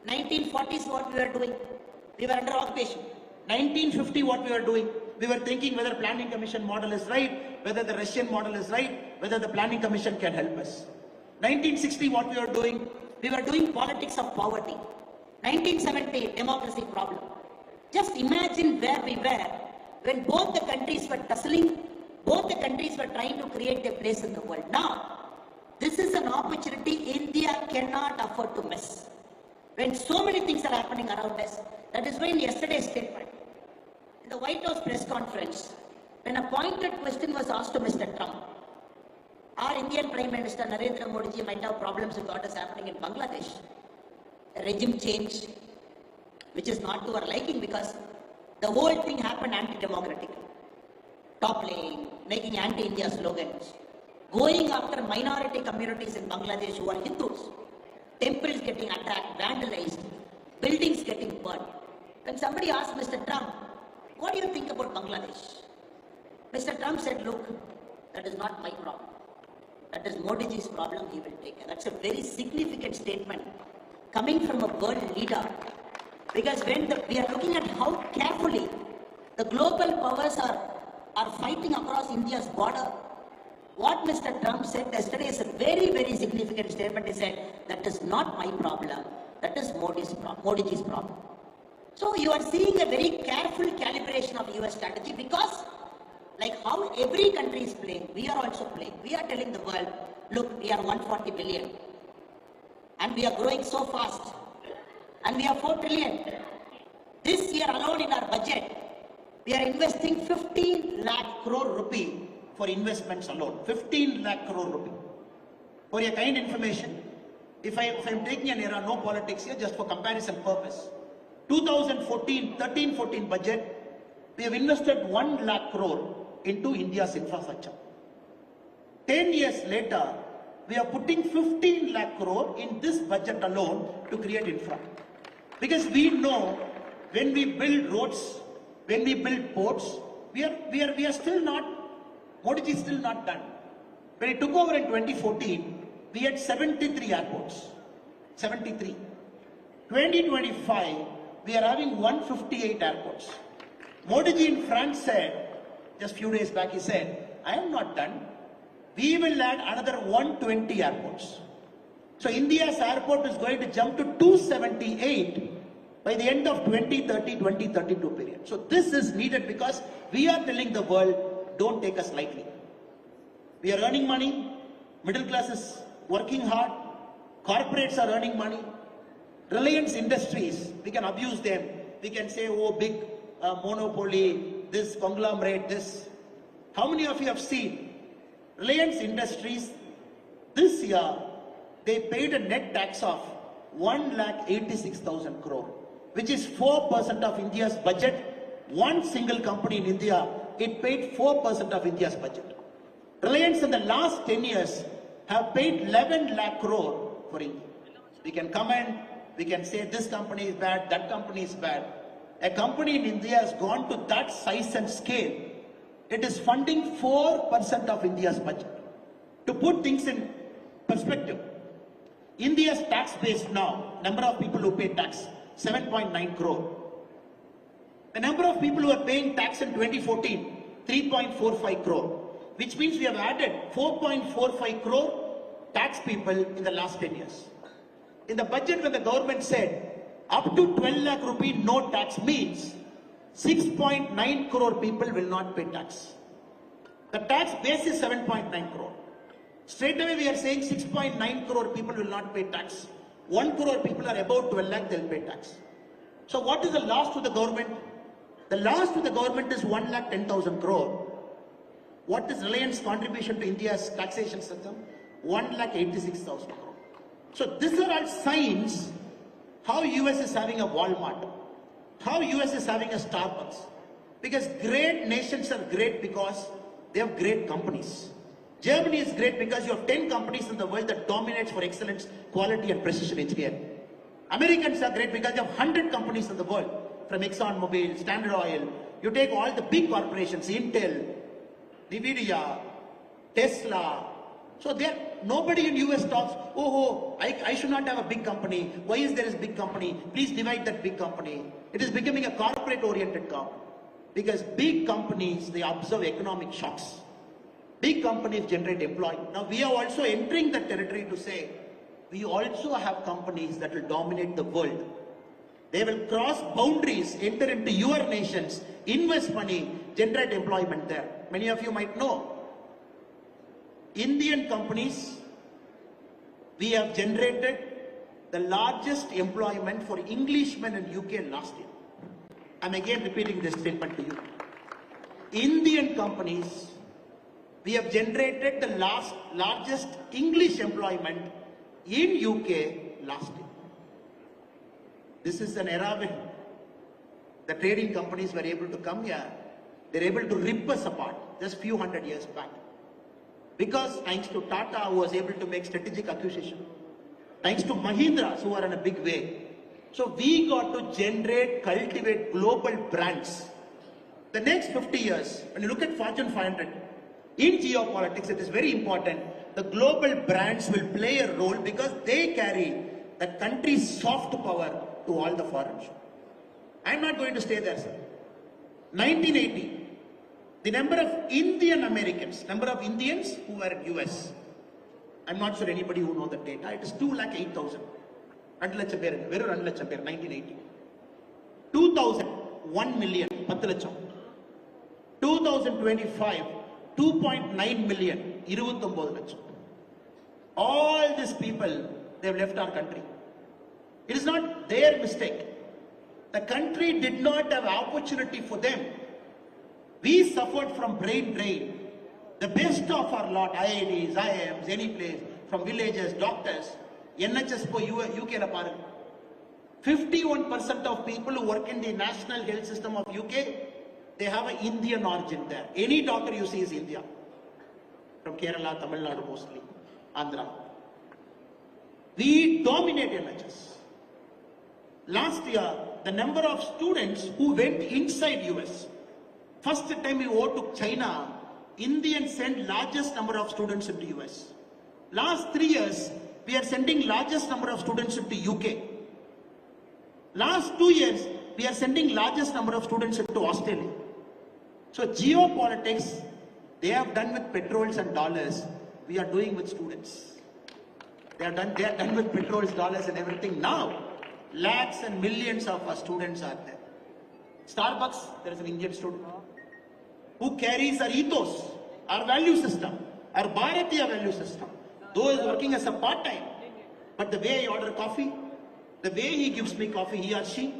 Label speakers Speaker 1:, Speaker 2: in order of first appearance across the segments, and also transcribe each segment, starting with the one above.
Speaker 1: 1940s what we were doing? We were under occupation. 1950 what we were doing? We were thinking whether planning commission model is right, whether the Russian model is right, whether the planning commission can help us. 1960 what we were doing? We were doing politics of poverty. 1970 democracy problem. Just imagine where we were when both the countries were tussling, both the countries were trying to create their place in the world. Now, this is an opportunity India cannot afford to miss. When so many things are happening around us, that is why in yesterday's statement, in the White House press conference, when a pointed question was asked to Mr. Trump, our Indian Prime Minister Narendra Modi ji might have problems with what is happening in Bangladesh. A regime change, which is not to our liking because the whole thing happened anti-democratically. Toppling, making anti-India slogans, going after minority communities in Bangladesh who are Hindus, temples getting attacked, vandalized, buildings getting burned. When somebody asked Mr. Trump, what do you think about Bangladesh? Mr. Trump said, look, that is not my problem. That is Modi ji's problem, he will take it. That's a very significant statement coming from a world leader. Because when we are looking at how carefully the global powers are fighting across India's border, what Mr. Trump said yesterday is a very, very significant statement. He said, that is not my problem, that is Modi ji's problem. So you are seeing a very careful calibration of US strategy because like how every country is playing, we are also playing. We are telling the world, look, we are 140 billion and we are growing so fast and we are 4 trillion. This year alone in our budget, we are investing 15 lakh crore rupee for investments alone. 15 lakh crore rupee. For your kind information, if I'm taking an era, no politics here, just for comparison purpose. 2013-14 budget, we have invested 1 lakh crore into India's infrastructure. 10 years later, we are putting 15 lakh crore in this budget alone to create infra. Because we know when we build roads, when we build ports, we are still not, Modi ji is still not done. When he took over in 2014, we had 73 airports. 73. 2025, we are having 158 airports. Modi ji in France said, just few days back he said, I am not done. We will add another 120 airports. So India's airport is going to jump to 278 by the end of 2030-2032 period. So this is needed because we are telling the world, don't take us lightly. We are earning money, middle class is working hard, corporates are earning money. Reliance Industries, we can abuse them. We can say, oh, big monopoly, this conglomerate, this. How many of you have seen Reliance Industries this year, they paid a net tax of 1,86,000 crore, which is 4% of India's budget. One single company in India, it paid 4% of India's budget. Reliance in the last 10 years have paid 11 lakh crore for India. We can comment, we can say this company is bad, that company is bad. A company in India has gone to that size and scale. It is funding 4% of India's budget. To put things in perspective, India's tax base now, number of people who pay tax, 7.9 crore. The number of people who are paying tax in 2014, 3.45 crore, which means we have added 4.45 crore tax people in the last 10 years. In the budget, when the government said up to 12 lakh rupee no tax means 6.9 crore people will not pay tax. The tax base is 7.9 crore. Straight away we are saying 6.9 crore people will not pay tax. 1 crore people are above 12 lakh, they'll pay tax. So what is the loss to the government? The loss to the government is 1,10,000 crore. What is Reliance contribution to India's taxation system? 1,86,000 crore. So these are all signs how US is having a Walmart, how US is having a Starbucks. Because great nations are great because they have great companies. Germany is great because you have 10 companies in the world that dominates for excellence, quality and precision engineering. Americans are great because you have 100 companies in the world, from ExxonMobil, Standard Oil. You take all the big corporations, Intel, NVIDIA, Tesla. So they are nobody in US talks, I should not have a big company. Why is there a big company? Please divide that big company. It is becoming a corporate-oriented company. Because big companies, they observe economic shocks. Big companies generate employment. Now we are also entering the territory to say, we also have companies that will dominate the world. They will cross boundaries, enter into your nations, invest money, generate employment there. Many of you might know, Indian companies, we have generated the largest employment for Englishmen in UK last year. I'm again repeating this statement to you. Indian companies, we have generated the largest English employment in UK last year. This is an era when the trading companies were able to come here. They're able to rip us apart just few hundred years back. Because thanks to Tata, who was able to make strategic acquisition, thanks to Mahindra, who are in a big way. So we got to generate, cultivate global brands. The next 50 years, when you look at Fortune 500, in geopolitics, it is very important. The global brands will play a role because they carry the country's soft power to all the foreign shows. I'm not going to stay there, sir. 1980, the number of Indian Americans, number of Indians who were in US, I'm not sure anybody who knows the data, it is 2,08,000. 1980. 2000, 1 million, 10 லட்சம். 2025, 2.9 million, 29 லட்சம். All these people, they have left our country. It is not their mistake. The country did not have opportunity for them. We suffered from brain drain. The best of our lot, IITs, IIMs, any place, from villages, doctors, NHS po UK la paranga. 51% of people who work in the national health system of UK, they have an Indian origin there. Any doctor you see is India. From Kerala, Tamil Nadu mostly, Andhra. We dominate NHS. Last year, the number of students who went inside US, first time we go to China, Indians sent largest number of students into US. Last 3 years, we are sending largest number of students into UK. Last 2 years, we are sending largest number of students into Australia. So geopolitics, they have done with petrols and dollars. We are doing with students. They are done with petrols, dollars and everything. Now, lakhs and millions of our students are there. Starbucks, there is an Indian student who carries our ethos, our value system, our Bharatiya value system. Though he is working as a part-time, but the way he orders coffee, the way he gives me coffee, he or she,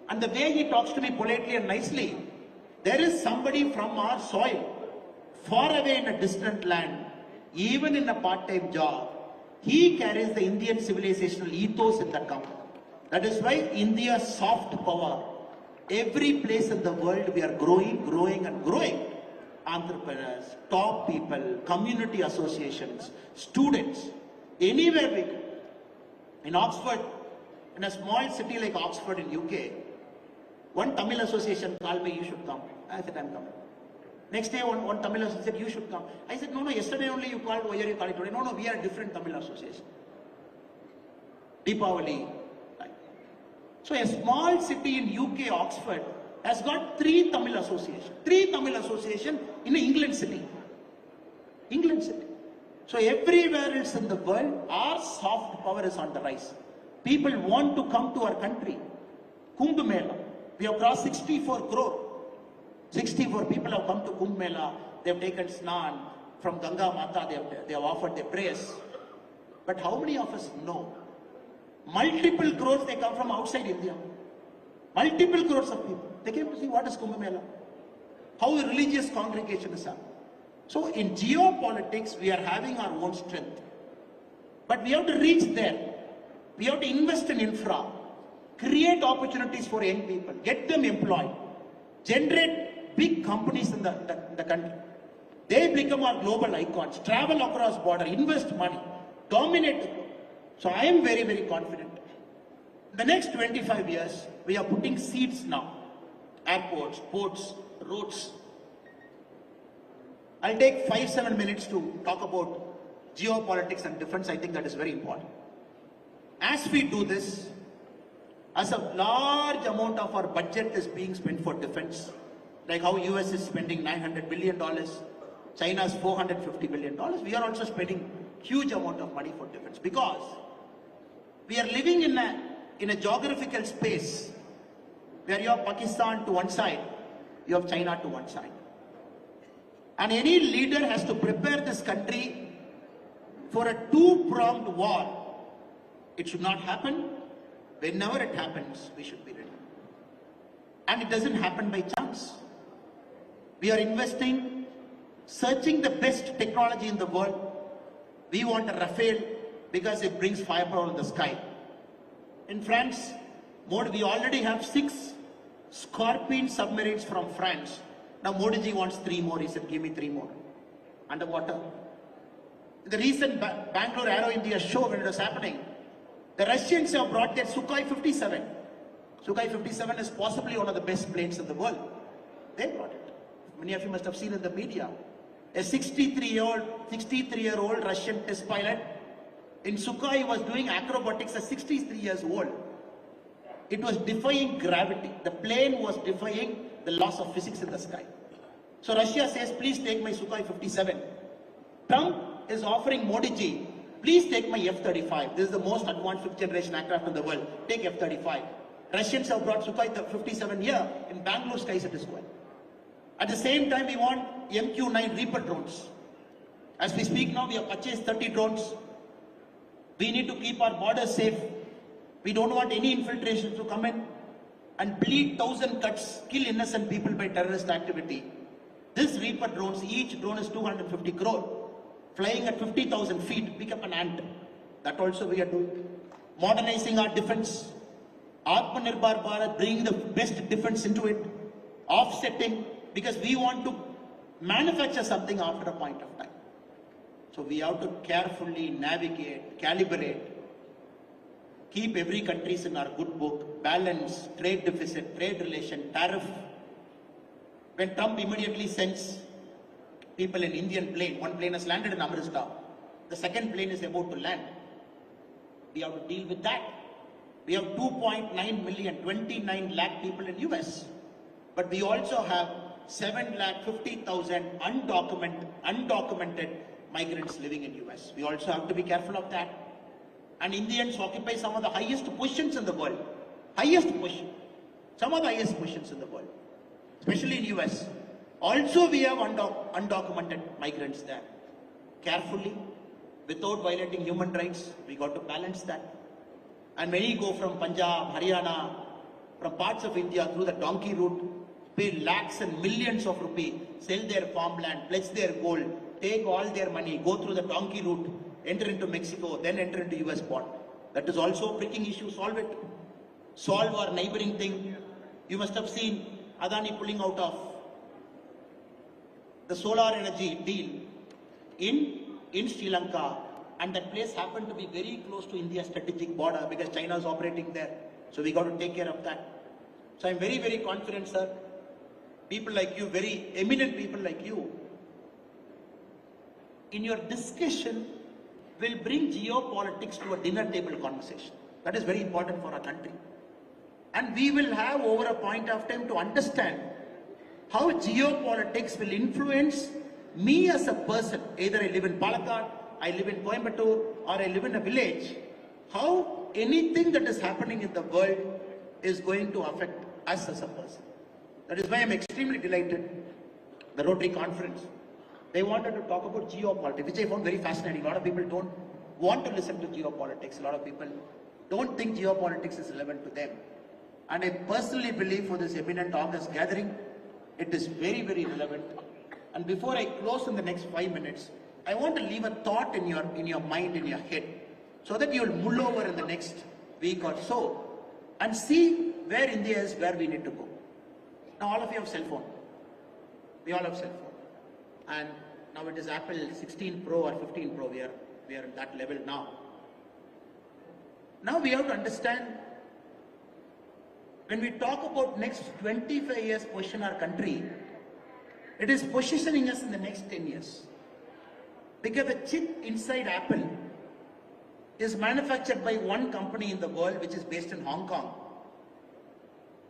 Speaker 1: and the way he talks to me politely and nicely, there is somebody from our soil, far away in a distant land, even in a part-time job, he carries the Indian civilizational ethos in that company. That is why India's soft power, every place in the world we are growing, growing and growing. Entrepreneurs, top people, community associations, students, anywhere we go. In Oxford, in a small city like Oxford in UK, one Tamil association called me, you should come. I said, I'm coming. Next day, one Tamil association said, you should come. I said, no, yesterday only you called, why are you calling today? No, we are a different Tamil association. Deepavali. So a small city in UK, Oxford, has got 3 Tamil associations. 3 Tamil associations in England city. England city. So everywhere else in the world, our soft power is on the rise. People want to come to our country. Kumbh Mela. We have crossed 64 crore. 64 people have come to Kumbh Mela. They have taken Snan from Ganga Mata. They have offered their prayers. But how many of us know? Multiple crores they come from outside India. Multiple crores of people. They came to see what is Kumbh Mela. How a religious congregation is happening. So in geopolitics, we are having our own strength. But we have to reach there. We have to invest in infra. Create opportunities for young people. Get them employed. Generate big companies in the country. They become our global icons. Travel across border. Invest money. Dominate the globe. So I am very, very confident. In the next 25 years, we are putting seeds now. Airports, ports, roads. I'll take 5-7 minutes to talk about geopolitics and defense, I think that is very important. As we do this, as a large amount of our budget is being spent for defense, like how US is spending $900 billion, China's $450 billion, we are also spending huge amount of money for defense because we are living in a geographical space where you have Pakistan to one side, you have China to one side. And any leader has to prepare this country for a two-pronged war. It should not happen. Whenever it happens, we should be ready. And it doesn't happen by chance. We are investing, searching the best technology in the world. We want a Rafale because it brings firepower in the sky. In France, we already have 6 Scorpion submarines from France. Now Modi ji wants 3 more. He said, give me 3 more. Underwater. The recent Bangalore Aero India show, when it was happening, the Russians have brought their Sukhoi 57. Sukhoi 57 is possibly one of the best planes in the world. They brought it. Many of you must have seen in the media. A 63-year-old Russian test pilot in Sukhoi was doing acrobatics at 63 years old. It was defying gravity. The plane was defying the laws of physics in the sky. So Russia says, please take my Sukhoi 57. Trump is offering Modi ji, please take my F-35. This is the most advanced 5th generation aircraft in the world. Take F-35. Russians have brought Sukhoi 57 here. In Bangalore skies it is going. At the same time, we want MQ-9 Reaper drones. As we speak now, we have purchased 30 drones. We need to keep our borders safe. We don't want any infiltration to come in and bleed 1,000 cuts, kill innocent people by terrorist activity. This Reaper drones, each drone is 250 crore. Flying at 50,000 feet, pick up an ant. That also we are doing. Modernizing our defense. Atmanirbhar Bharat, bringing the best defense into it. Offsetting, because we want to manufacture something after a point of time. So we have to carefully navigate, calibrate, keep every country in our good book, balance, trade deficit, trade relation, tariff. When Trump immediately sends people in Indian plane, one plane has landed in Amritsar, the second plane is about to land. We have to deal with that. We have 2.9 million, 29 lakh people in US. But we also have 7,50,000 undocumented migrants living in US. We also have to be careful of that. And Indians occupy some of the highest positions in the world. Highest position. Some of the highest positions in the world. Especially in US. Also we have undocumented migrants there. Carefully, without violating human rights, we got to balance that. And many go from Punjab, Haryana, from parts of India through the donkey route, pay lakhs and millions of rupees, sell their farmland, pledge their gold, take all their money, go through the donkey route, enter into Mexico, then enter into US port. That is also a pricking issue. Solve it. Solve our neighboring thing. You must have seen Adani pulling out of the solar energy deal in Sri Lanka, and that place happened to be very close to India's strategic border because China is operating there. So we got to take care of that. So I'm very, very confident, sir. People like you, very eminent people like you, in your discussion will bring geopolitics to a dinner table conversation. That is very important for our country. And we will have over a point of time to understand how geopolitics will influence me as a person. Either I live in Palakkad, I live in Coimbatore, or I live in a village. How anything that is happening in the world is going to affect us as a person. That is why I'm extremely delighted. The Rotary Conference, they wanted to talk about geopolitics, which I found very fascinating. A lot of people don't want to listen to geopolitics. A lot of people don't think geopolitics is relevant to them. And I personally believe for this eminent August gathering, it is very, very relevant. And before I close in the next 5 minutes, I want to leave a thought in your mind, in your head, so that you'll mull over in the next week or so and see where India is, where we need to go. Now all of you have cell phone. We all have cell phone. And now it is Apple 16 Pro or 15 Pro. We are at that level now. Now we have to understand, when we talk about next 25 years position our country, it is positioning us in the next 10 years. because the chip inside Apple is manufactured by one company in the world which is based in Hong Kong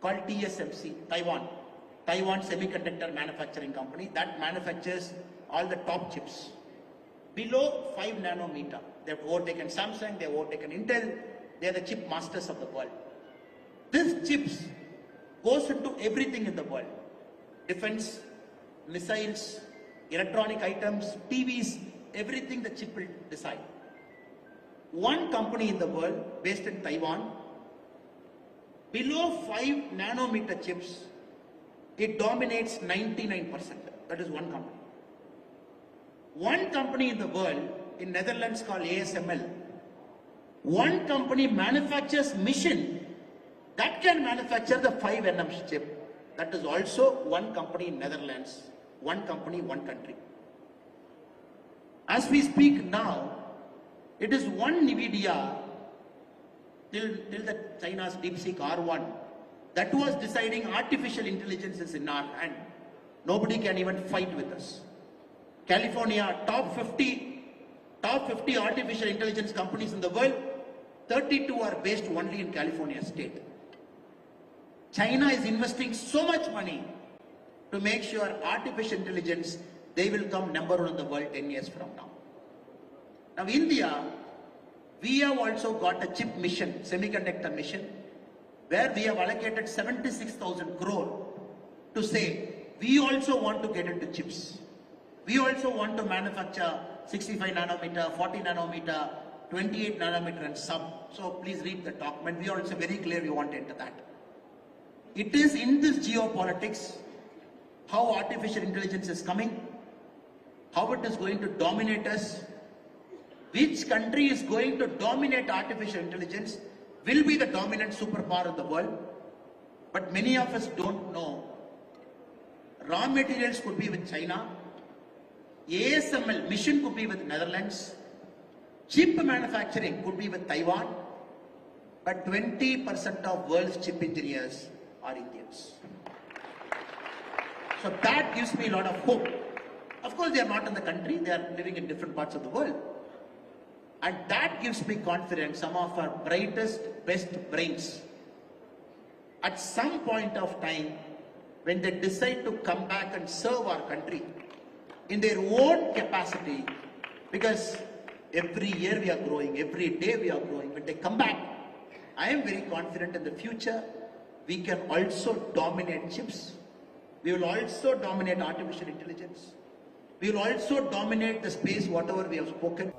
Speaker 1: called TSMC, Taiwan Semiconductor Manufacturing Company that manufactures all the top chips below 5 nanometer. They have overtaken Samsung, they have overtaken Intel, they are the chip masters of the world. These chips goes into everything in the world. Defense, missiles, electronic items, TVs, everything the chip will decide. One company in the world based in Taiwan, below 5 nanometer chips, it dominates 99%. That is one company. One company in the world, in Netherlands called ASML, one company manufactures machine that can manufacture the 5 nm chip. That is also one company in Netherlands, one company, one country. As we speak now, it is one NVIDIA till the China's DeepSeek R1 that was deciding artificial intelligence is in our hand. Nobody can even fight with us. California, top 50 artificial intelligence companies in the world, 32 are based only in California state. China is investing so much money to make sure artificial intelligence, they will come number 1 in the world 10 years from now. Now India, we have also got a chip mission, semiconductor mission, where we have allocated 76,000 crore to say, we also want to get into chips. We also want to manufacture 65 nanometer, 40 nanometer, 28 nanometer and sub. So please read the document. We are also very clear we want to enter that. It is in this geopolitics, how artificial intelligence is coming, how it is going to dominate us, which country is going to dominate artificial intelligence, will be the dominant superpower of the world. But many of us don't know. Raw materials could be with China, ASML mission could be with Netherlands, chip manufacturing could be with Taiwan, but 20% of world's chip engineers are Indians. So that gives me a lot of hope. Of course, they are not in the country, they are living in different parts of the world. And that gives me confidence, some of our brightest, best brains, at some point of time, when they decide to come back and serve our country in their own capacity, because every year we are growing, every day we are growing, when they come back, I am very confident in the future, we can also dominate chips. We will also dominate artificial intelligence. We will also dominate the space, whatever we have spoken.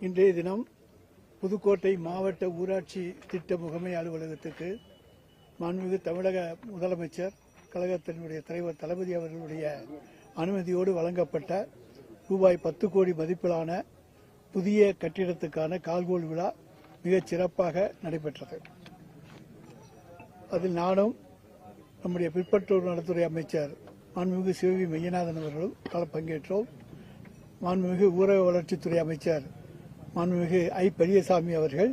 Speaker 2: இன்றைய தினம் புதுக்கோட்டை மாவட்ட ஊராட்சி திட்ட முகமை அலுவலகத்துக்கு மாண்புமிகு தமிழக முதலமைச்சர் கழகத்தினுடைய தலைவர் தளபதி அவர்களுடைய அனுமதியோடு வழங்கப்பட்ட ரூபாய் 10 கோடி மதிப்பிலான புதிய கட்டிடத்துக்கான கால்கோள் விழா மிகச் சிறப்பாக நடைபெற்றது. அதில் நானும் நம்முடைய பிற்பட்டோர் நலத்துறை அமைச்சர் மாண்புமிகு சிவவி மெய்யநாதன் அவர்களும் பங்கேற்றோம். மாண்புமிகு ஊரக வளர்ச்சித்துறை அமைச்சர் மாண்புமிகு ஐ பெரியசாமி அவர்கள்